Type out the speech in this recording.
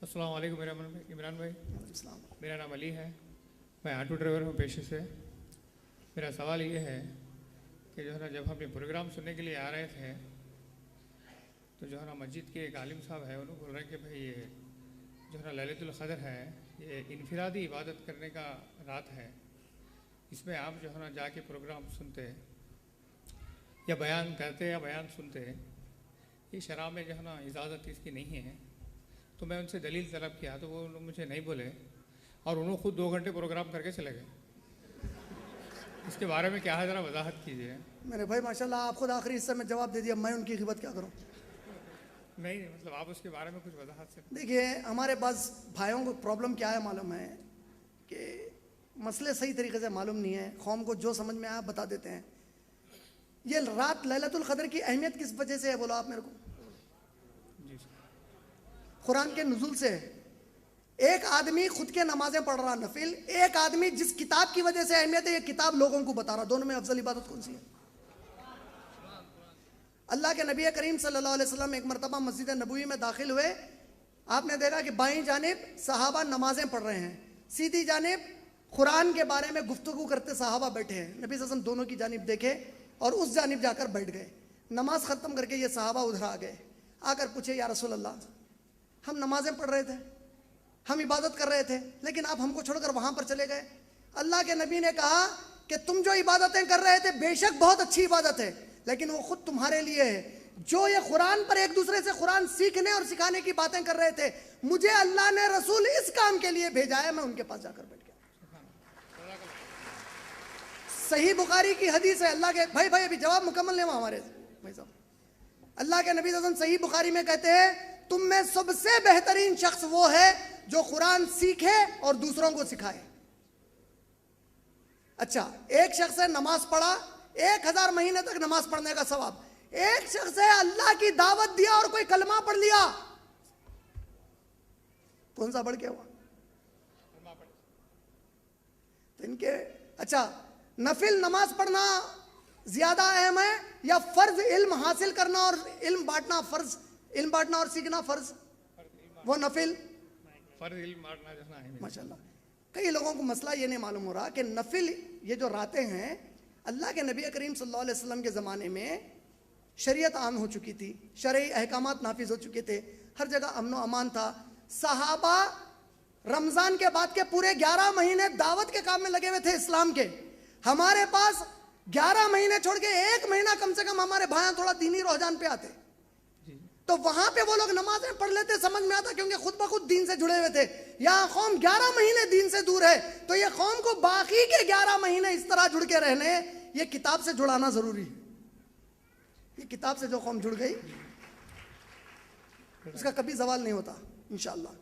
السلام علیکم عمران بھائی. السلام. میرا نام علی ہے, میں آٹو ڈرائیور ہوں پیشے سے. میرا سوال یہ ہے کہ جو ہے نا جب ہم نے پروگرام سننے کے لیے آ رہے تھے تو جو ہے نا مسجد کے ایک عالم صاحب ہے, انہوں بول رہے ہیں کہ بھائی یہ جو ہے نا لیلۃ القدر ہے, یہ انفرادی عبادت کرنے کا رات ہے, اس میں آپ جو ہے نا جا کے پروگرام سنتے یا بیان کرتے یا بیان سنتے, یہ شرع میں جو ہے نا اجازت اس کی نہیں ہے. تو میں ان سے دلیل طلب کیا تو وہ مجھے نہیں بولے, اور انہوں خود 2 گھنٹے پروگرام کر کے چلے گئے. اس کے بارے میں کیا ہے, ذرا وضاحت کیجیے. میرے بھائی ماشاءاللہ آپ خود آخری حصے میں جواب دے دیا, میں ان کی غیبت کیا کروں. نہیں مطلب آپ اس کے بارے میں کچھ وضاحت سے. دیکھیے ہمارے پاس بھائیوں کو پرابلم کیا ہے معلوم ہے کہ مسئلے صحیح طریقے سے معلوم نہیں ہے, قوم کو جو سمجھ میں آیا بتا دیتے ہیں. یہ رات لیلۃ القدر کی اہمیت کس وجہ سے ہے بولو آپ میرے کو. جی قرآن کے نزول سے. ایک آدمی خود کے نمازیں پڑھ رہا نفل, ایک آدمی جس کتاب کی وجہ سے اہمیت ہے یہ کتاب لوگوں کو بتا رہا, دونوں میں افضل عبادت کون سی ہے. اللہ کے نبی کریم صلی اللہ علیہ وسلم ایک مرتبہ مسجد نبوی میں داخل ہوئے, آپ نے دیکھا کہ بائیں جانب صحابہ نمازیں پڑھ رہے ہیں, سیدھی جانب قرآن کے بارے میں گفتگو کرتے صحابہ بیٹھے ہیں. نبی صلی اللہ علیہ وسلم دونوں کی جانب دیکھے اور اس جانب جا کر بیٹھ گئے. نماز ختم کر کے یہ صحابہ ادھر آ گئے, آ کر پوچھے یا رسول اللہ ہم نمازیں پڑھ رہے تھے, ہم عبادت کر رہے تھے, لیکن آپ ہم کو چھوڑ کر وہاں پر چلے گئے. اللہ کے نبی نے کہا کہ تم جو عبادتیں کر رہے تھے بے شک بہت اچھی عبادت ہے, لیکن وہ خود تمہارے لیے ہے. جو یہ قرآن پر ایک دوسرے سے قرآن سیکھنے اور سکھانے کی باتیں کر رہے تھے, مجھے اللہ نے رسول اس کام کے لیے بھیجا ہے, میں ان کے پاس جا کر بیٹھ گیا. صحیح بخاری کی حدیث ہے. اللہ کے بھائی ابھی جواب مکمل نہیں ہوا ہمارے بھائی صاحب. اللہ کے نبی صلی اللہ علیہ وسلم صحیح بخاری میں کہتے ہیں تم میں سب سے بہترین شخص وہ ہے جو قرآن سیکھے اور دوسروں کو سکھائے. اچھا, ایک شخص ہے نماز پڑھا, 1000 مہینے تک نماز پڑھنے کا ثواب. ایک شخص ہے اللہ کی دعوت دیا اور کوئی کلمہ پڑھ لیا, کون سا بڑھ کے ہوا تو ان کے. اچھا, نفل نماز پڑھنا زیادہ اہم ہے یا فرض علم حاصل کرنا اور علم بانٹنا فرض, علم بانٹنا اور سیکھنا فرض, وہ نفل فرض علم بانٹنا جیسا ہے. ماشاءاللہ. کئی لوگوں کو مسئلہ یہ نہیں معلوم ہو رہا کہ نفل یہ جو راتیں ہیں, اللہ کے نبی کریم صلی اللہ علیہ وسلم کے زمانے میں شریعت عام ہو چکی تھی, شرعی احکامات نافذ ہو چکے تھے, ہر جگہ امن و امان تھا. صحابہ رمضان کے بعد کے پورے 11 مہینے دعوت کے کام میں لگے ہوئے تھے اسلام کے. ہمارے پاس 11 مہینے چھوڑ کے 1 مہینہ کم سے کم ہمارے بھائیاں تھوڑا دینی رجحان پہ آتے, تو وہاں پہ وہ لوگ نمازیں پڑھ لیتے, سمجھ میں آتا کیونکہ خود بخود دین سے جڑے ہوئے تھے. یہاں قوم 11 مہینے دین سے دور ہے, تو یہ قوم کو باقی کے 11 مہینے اس طرح جڑ کے رہنے, یہ کتاب سے جڑانا ضروری ہے. یہ کتاب سے جو قوم جڑ گئی اس کا کبھی زوال نہیں ہوتا انشاءاللہ.